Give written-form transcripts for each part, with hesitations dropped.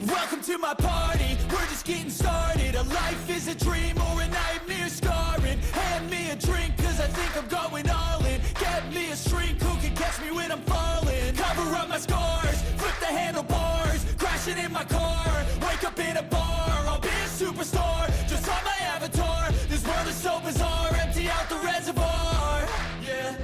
Welcome to my party, we're just getting started. A life is a dream or a nightmare scarring. Hand me a drink cause I think I'm going all in. Get me a shrink who can catch me when I'm falling. Cover up my scars, flip the handlebars. Crashing in my car, wake up in a bar. I'll be a superstar, just on my avatar. This world is so bizarre, empty out the reservoir. Yeah,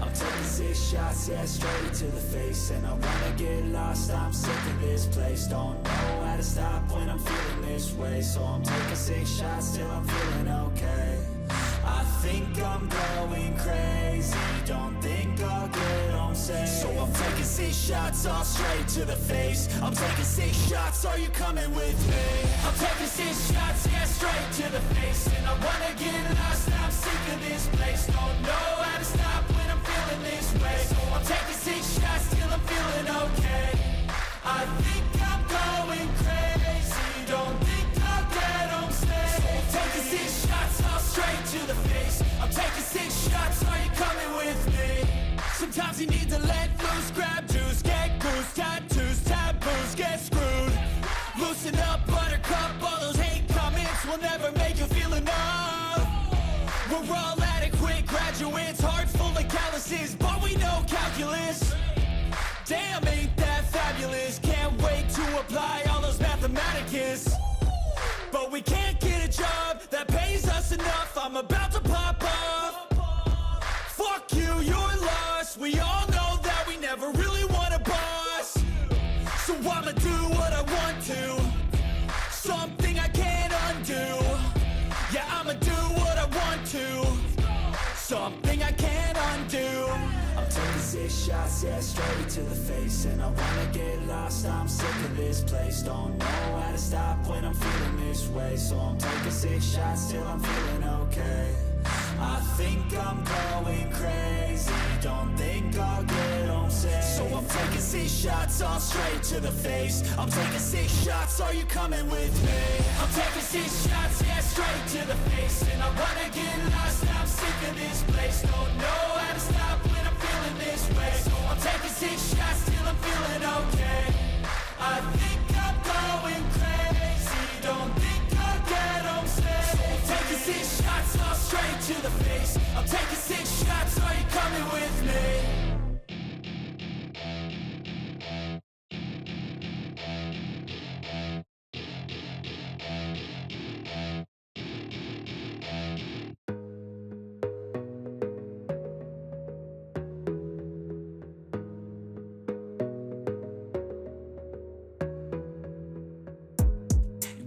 I'm taking 6 shots, yeah, straight to the face. And I wanna get lost, I'm sick of this place. Don't know how to stop when I'm feeling this way. So I'm taking 6 shots till I'm feeling okay. I think I'm going crazy, don't think I'll get home safe. So I'm taking 6 shots, all straight to the face. I'm taking 6 shots, are you coming with me? I'm taking 6 shots, yeah, straight to the face. And I wanna get lost, I'm sick of this place. Don't know how to stop when I'm feeling this way. So I'm taking 6 shots till I'm feeling okay. I think I'm going crazy, don't think I'll get home safe. So I'm taking 6 shots, all straight to the face. I'm taking 6 shots, are you coming with me? Sometimes you need to let loose, grab juice, get goose, tattoos, taboos, get screwed. Loosen up, buttercup, all those hate comments will never make you feel enough. We're all adequate graduates, hearts full of calluses, but we know calculus. Damn, ain't that fabulous? Can't wait to apply all those mathematicus. But we can't get a job that pays us enough. I'm about to pop off. Fuck you, you're lost. We all know that we never really want a boss. So I'ma do what I want to, something I can't undo. Yeah, I'ma do what I want to, something I can't undo. I'm taking 6 shots, yeah, straight to the face. And I wanna get lost, I'm sick of this place. Don't know how to stop when I'm feeling this way. So I'm taking 6 shots till I'm feeling okay. I think I'm going crazy, don't think I'll get home safe. So I'm taking 6 shots, all straight to the face. I'm taking 6 shots, are you coming with me? I'm taking 6 shots, yeah, straight to the face. And I wanna get lost, I'm sick of this place. Don't know how to stop when I'm feeling this way. So I'm taking 6 shots till I'm feeling okay. I think I'm going crazy, don't think I'll get home safe. So I'm taking 6 shots, all straight to the face. I'm taking 6 shots, are you coming with me?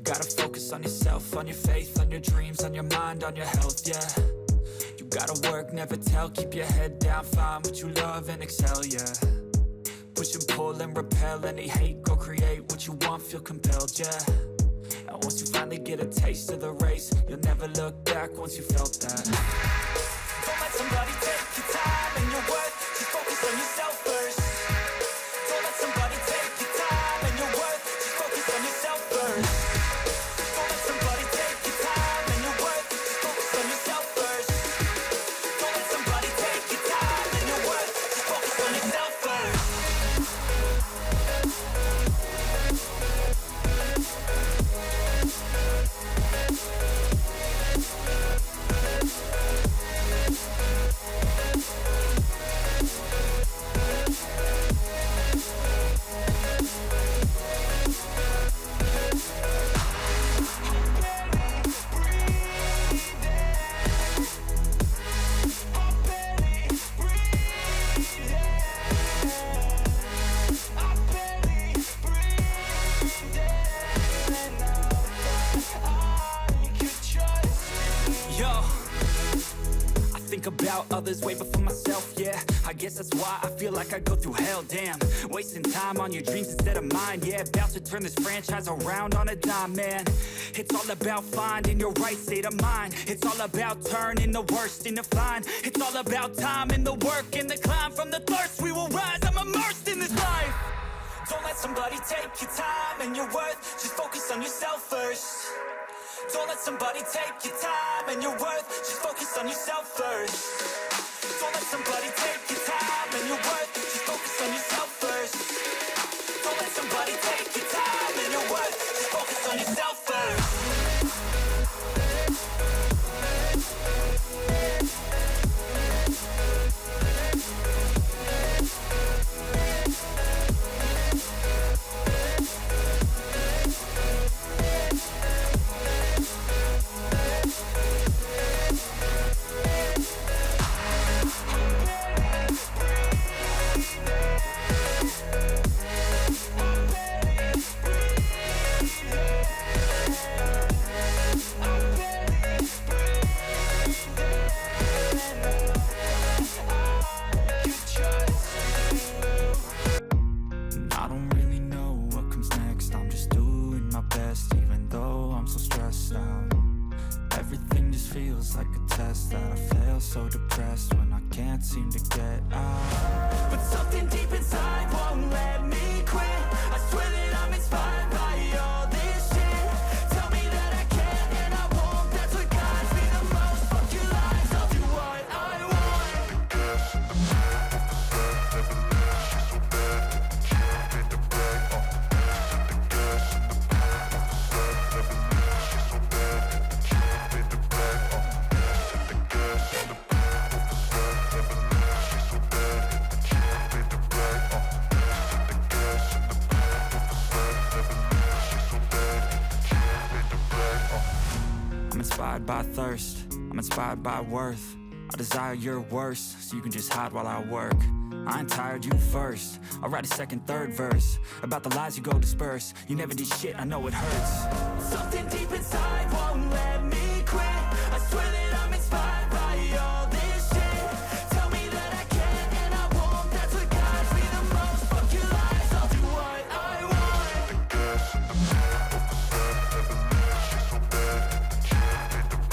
Gotta focus on yourself, on your faith, on your dreams, on your mind, on your health, yeah. You gotta work, never tell, keep your head down, find what you love and excel, yeah. Push and pull and repel any hate, go create what you want, feel compelled, yeah. And once you finally get a taste of the race, you'll never look back once you felt that. Don't let somebody take your time and your worth, just focus on yourself first. Don't let somebody take your time and your worth, just focus on yourself first. About others way before myself, yeah. I guess that's why I feel like I go through hell, damn. Wasting time on your dreams instead of mine, yeah. About to turn this franchise around on a dime, man. It's all about finding your right state of mind. It's all about turning the worst into fine. It's all about time and the work and the climb. From the thirst we will rise, I'm immersed in this life. Don't let somebody take your time and your worth, just focus on yourself first. Don't let somebody take your time and your worth, just focus on yourself first. Don't let somebody take your time and your worth, just focus on yourself first. Don't let somebody take your time and your worth. seem to get out. But something deep inside won't let me quit. I swear that I'm inspired by all this shit. Tell me that I can't and I won't. That's what guides me the most. Fuck your lies, I'll do what I want. The gas in the back of the set, never left. She's so bad that the chick made the bag. Set the gas in the back of the set, never left. She's so bad that the chick made the bag. Set the gas in the back of the set, never left. She's so bad that the chick made the bag. Set the gas in the back of the set, never left. She's so bad that the chick made the bag. I'm inspired by thirst, I'm inspired by worth. I desire your worst, so you can just hide while I work. I ain't tired, you first. I'll write a second, third verse about the lies you go disperse. You never did shit, I know it hurts. Something deep inside won't let me quit. I swear that I'm inspired by all this shit. Tell me that I can and I won't. That's what guides me the most. Fuck your lies, I'll do what I want. The gas in the back of the set, never left. She's so bad that the chick made the bag. Set the gas in the back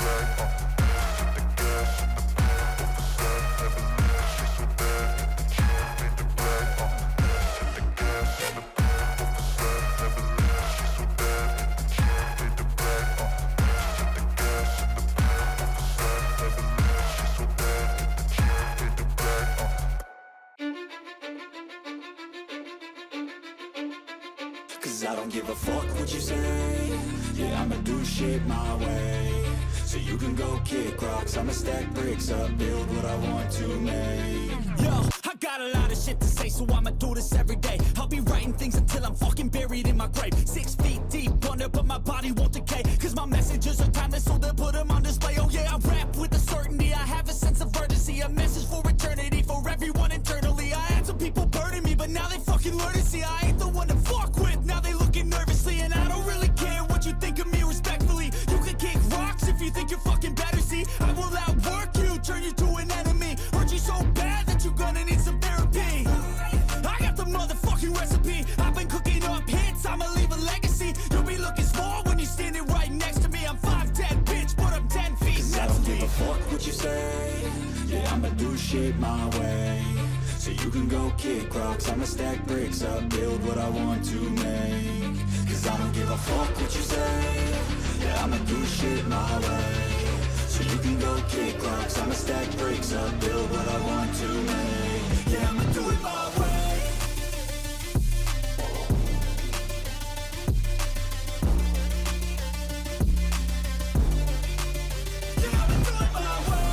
of the set, never left. She's so bad that the chick made the bag. Set the gas in the back of the set, never left. She's so bad that the chick made the bag. Set the gas in the back of the set, never left. She's so bad that the chick made the bag. Cause I don't give a fuck what you say. Yeah, I'ma do shit my way. So you can go kick rocks, I'ma stack bricks up, build what I want to make. Yo, I got a lot of shit to say, so I'ma do this every day. I'll be writing things until I'm fucking buried in my grave. 6 feet deep under, but my body won't decay. Cause my messages are timeless, so they'll put them on display. Oh yeah, I rap with a certainty, I have a sense of urgency. A message for eternity, for everyone internally. I had some people burning me, but now they fucking learn to see I ain't the one to fuck with. Now they looking nervously, and I don't really care what you think of me respectfully. You can kick rocks if you think you're fucking better, see. I will outwork you, turn you to an enemy. Hurt you so bad that you're gonna need some therapy. I got the motherfucking recipe. I've been cooking up hits, I'ma leave a legacy. You'll be looking small when you're standing right next to me. I'm 5'10", bitch, but I'm 10 feet. Cause I don't give a fuck what you say. Yeah, I'ma do shit my way. So you can go kick rocks, I'ma stack bricks up, build what I want to make. Cause I don't give a fuck what you say. Yeah, I'ma do shit my way. So you can go kick rocks, I'ma stack bricks up, build what I want to make. Yeah, I'ma do it my way. Yeah, I'ma do it my way.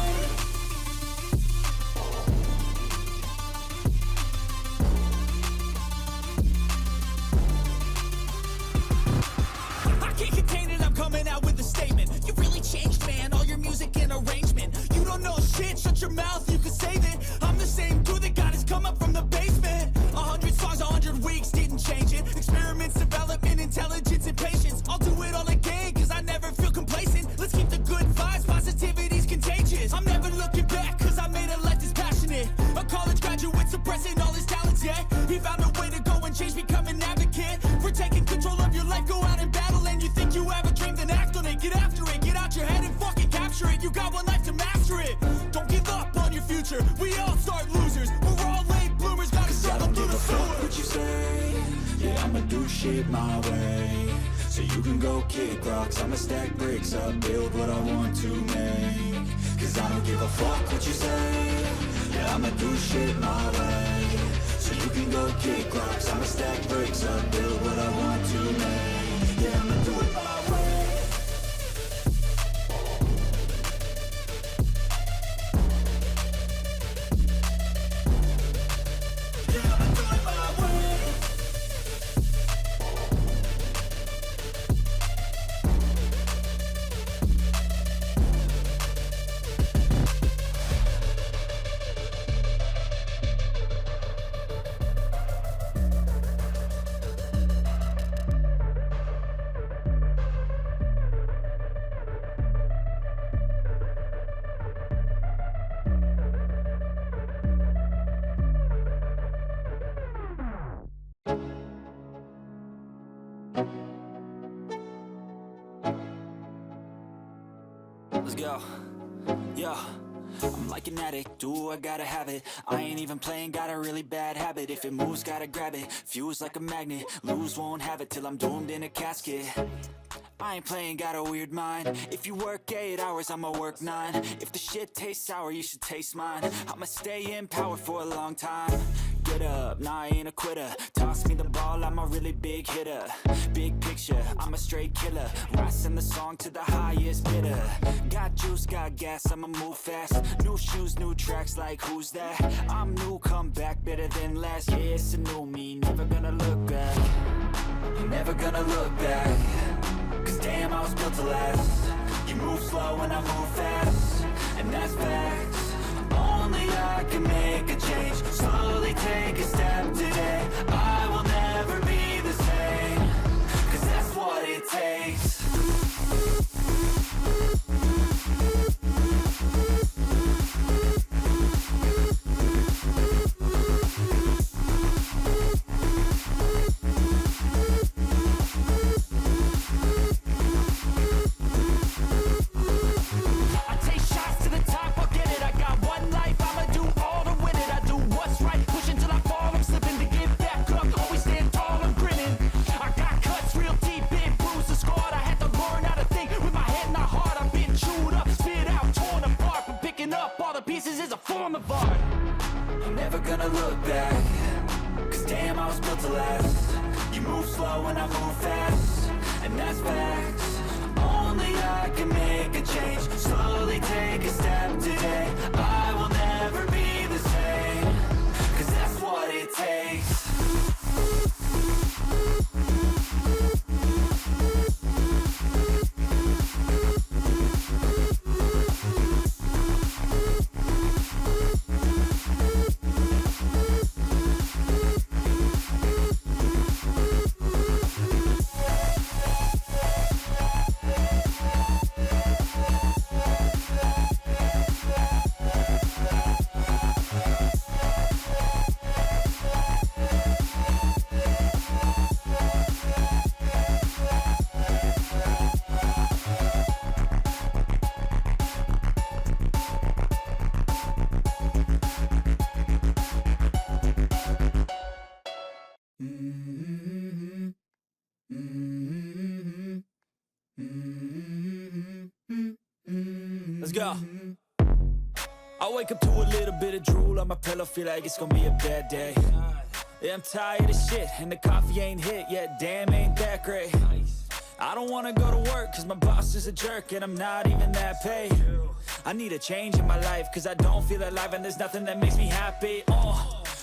I can't contain it, I'm coming out with a statement. You really changed, man, all your music and arrangement. You don't know shit, shut your mouth, you can save it. I'm the same dude that got his come up from the basement. 100 songs, 100 weeks, didn't change it. Experiments, development, intelligence, and patience. I'll do it all again, cause I never feel complacent. Let's keep the good vibes, positivity's contagious. I'm never looking back, cause I made a life that's passionate. A college graduate suppressing all his talents, yeah. He found a way to go and change, become an advocate. For taking control of your life, go out and battle. And you think you have a dream, then act on it. Get after it, get out your head and fucking capture it. You got one life to master it. Don't give up on your future, we all start losers. We're all late bloomers, gotta struggle through the sewer. What you say? Yeah, I'ma do shit my way. So you can go kick rocks, I'ma stack bricks up, build what I want to make. Cause I don't give a fuck what you say. Yeah, I'ma do shit my way. So you can go kick rocks, I'ma stack bricks up, build what I want to make. Yeah, I'ma do it my way. Yeah, I'ma do it my way. Let's go. Yeah. I'm like an addict, do I gotta have it. I ain't even playing, got a really bad habit. If it moves, gotta grab it, fuse like a magnet. Lose, won't have it till I'm doomed in a casket. I ain't playing, got a weird mind. If you work 8 hours, I'ma work 9. If the shit tastes sour, you should taste mine. I'ma stay in power for a long time. Get up, nah, I ain't a quitter. Toss me the ball, I'm a really big hitter. Big picture, I'm a straight killer. Rising the song to the highest bidder. Got juice, got gas, I'ma move fast. New shoes, new tracks, like who's that? I'm new, come back, better than last. Yeah, it's a new me, never gonna look back. Never gonna look back. Cause damn, I was built to last. You move slow and I move fast, and that's facts. Only I can make a change. Slowly take a step today. I will never be the same. Cause that's what it takes. Never gonna look back. Cause damn, I was built to last. You move slow and I move fast, and that's facts. Only I can make a change. Slowly take a step today. I will never be the same. Cause that's what it takes. Let's go. I wake up to a little bit of drool on my pillow, feel like it's gonna be a bad day. Yeah, I'm tired of shit, and the coffee ain't hit yet, damn, ain't that great. I don't wanna go to work, cause my boss is a jerk, and I'm not even that paid. I need a change in my life, cause I don't feel alive, and there's nothing that makes me happy.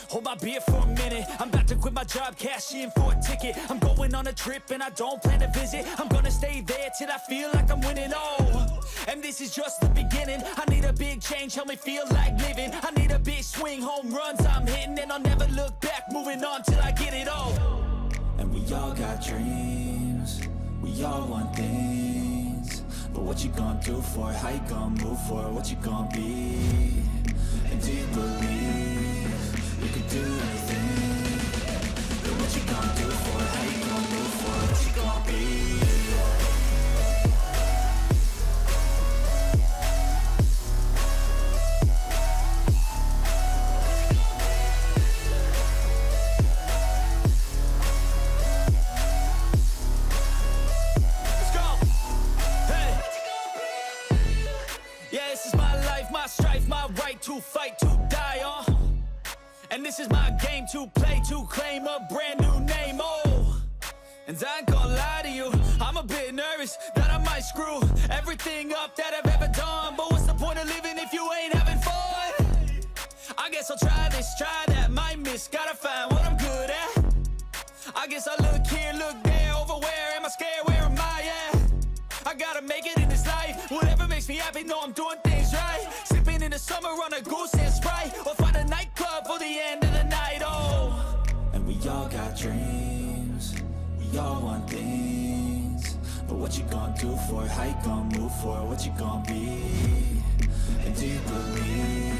Hold my beer for a minute. I'm about to quit my job, cash in for a ticket. I'm going on a trip and I don't plan to visit. I'm gonna stay there till I feel like I'm winning. Oh, and this is just the beginning. I need a big change, help me feel like living. I need a big swing, home runs I'm hitting, and I'll never look back, moving on till I get it all. And we all got dreams, we all want things, but what you gonna do for it? How you gonna move for it? What you gonna be? And do you believe you can do anything? But what you gonna do for it? How you gonna move for it? What you gonna be? Let's go! Hey! Yeah, this is my life, my strife, my right to fight, to die on. And this is my game to play, to claim a brand new name, oh. And I ain't gonna lie to you, I'm a bit nervous that I might screw everything up that I've ever done. But what's the point of living if you ain't having fun? I guess I'll try this, try that, might miss, gotta find what I'm good at. I guess I look here, look there, over where am I scared, where am I at? I gotta make it in this life, whatever makes me happy, know I'm doing things right. Sipping in the summer on a goose and Sprite, or find a nightclub for the end of the night, oh. And we all got dreams, we all want things, but what you gonna do for it? How you gonna move for it? What you gonna be? And do you believe